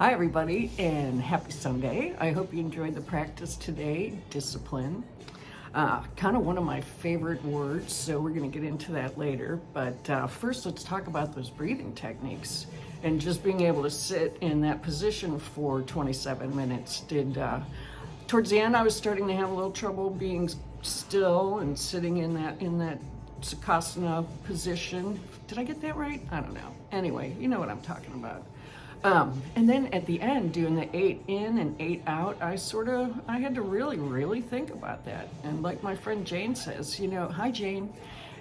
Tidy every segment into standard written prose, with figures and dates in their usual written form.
Hi, everybody, and happy Sunday. I hope you enjoyed the practice today. Discipline. Kind of one of my favorite words, so we're going to get into that later. But first, let's talk about those breathing techniques and just being able to sit in that position for 27 minutes. Towards the end, I was starting to have a little trouble being still and sitting in that Sukhasana position. Did I get that right? I don't know. Anyway, you know what I'm talking about. And then at the end, doing the 8 in and 8 out, I had to really think about that. And like my friend Jane says, hi Jane,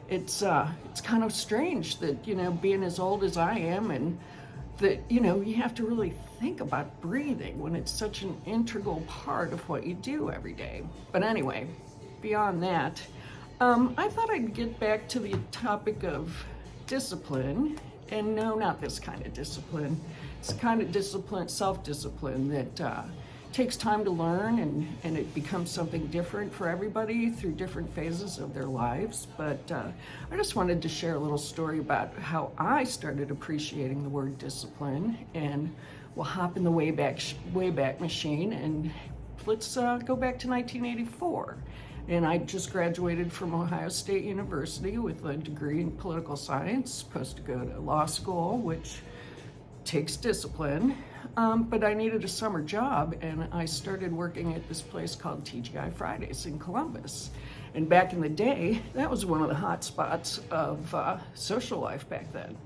it's kind of strange that, being as old as I am and that, you have to really think about breathing when it's such an integral part of what you do every day. But anyway, beyond that, I thought I'd get back to the topic of discipline. And no, not this kind of discipline. It's the kind of discipline, self-discipline that takes time to learn and it becomes something different for everybody through different phases of their lives. But I just wanted to share a little story about how I started appreciating the word discipline, and we'll hop in the Wayback Machine and let's go back to 1984. And I just graduated from Ohio State University with a degree in political science, supposed to go to law school, which takes discipline. But I needed a summer job, and I started working at this place called TGI Fridays in Columbus. And back in the day, that was one of the hot spots of social life back then.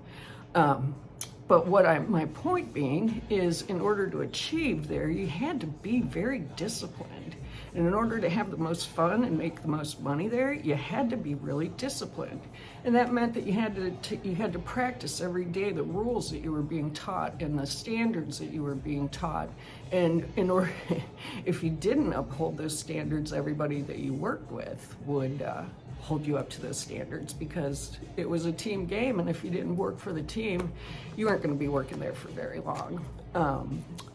But my point being is, in order to achieve there, you had to be very disciplined. And in order to have the most fun and make the most money there, you had to be really disciplined. And that meant that you had to practice every day the rules that you were being taught and the standards that you were being taught. And if you didn't uphold those standards, everybody that you worked with would hold you up to those standards, because it was a team game, and if you didn't work for the team, you weren't going to be working there for very long.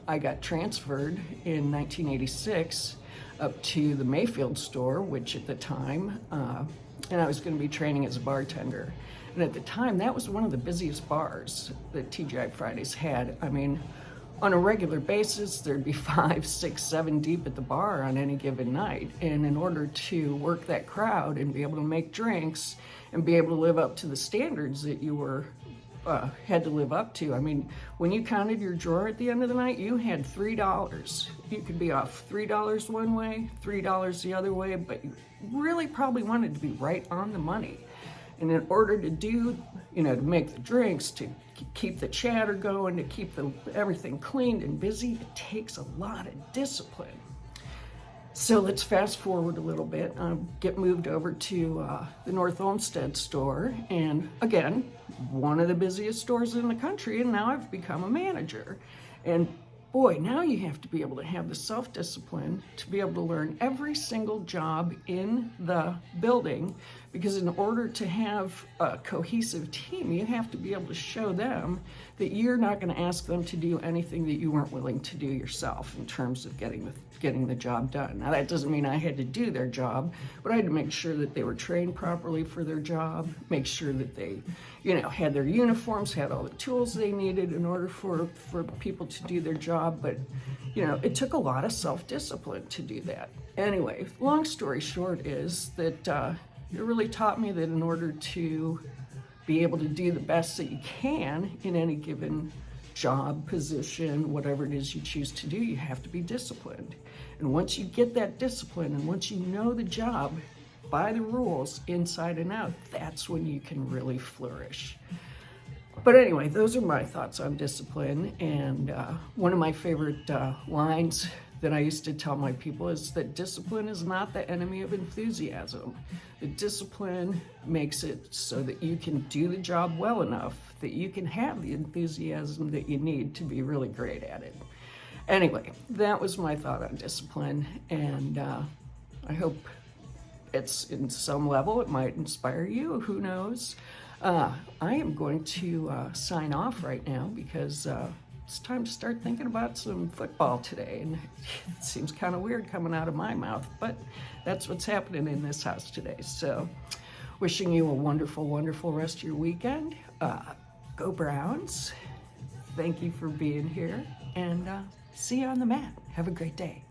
I got transferred in 1986 up to the Mayfield store, which at the time, and I was going to be training as a bartender. And at the time, that was one of the busiest bars that TGI Fridays had. I mean, on a regular basis, there'd be 5, 6, 7 deep at the bar on any given night. And in order to work that crowd and be able to make drinks and be able to live up to the standards that you had to live up to. I mean, when you counted your drawer at the end of the night, you had $3. You could be off $3 one way, $3 the other way, but you really probably wanted to be right on the money. And in order to to make the drinks, to keep the chatter going, to keep everything cleaned and busy, it takes a lot of discipline. So let's fast forward a little bit, get moved over to the North Olmsted store. And again, one of the busiest stores in the country, and now I've become a manager. And boy, now you have to be able to have the self-discipline to be able to learn every single job in the building, because in order to have a cohesive team, you have to be able to show them that you're not going to ask them to do anything that you weren't willing to do yourself in terms of getting the job done. Now, that doesn't mean I had to do their job, but I had to make sure that they were trained properly for their job, make sure that they, had their uniforms, had all the tools they needed in order for people to do their job. But, it took a lot of self-discipline to do that. Anyway, long story short is that it really taught me that in order to be able to do the best that you can in any given job, position, whatever it is you choose to do, you have to be disciplined. And once you get that discipline, and once you know the job by the rules inside and out, that's when you can really flourish. But anyway, those are my thoughts on discipline. And one of my favorite lines that I used to tell my people is that discipline is not the enemy of enthusiasm. The discipline makes it so that you can do the job well enough that you can have the enthusiasm that you need to be really great at it. Anyway, that was my thought on discipline, and I hope it's in some level it might inspire you. Who knows? I am going to sign off right now because it's time to start thinking about some football today. And it seems kind of weird coming out of my mouth, but that's what's happening in this house today. So wishing you a wonderful, wonderful rest of your weekend. Go Browns. Thank you for being here, and see you on the mat. Have a great day.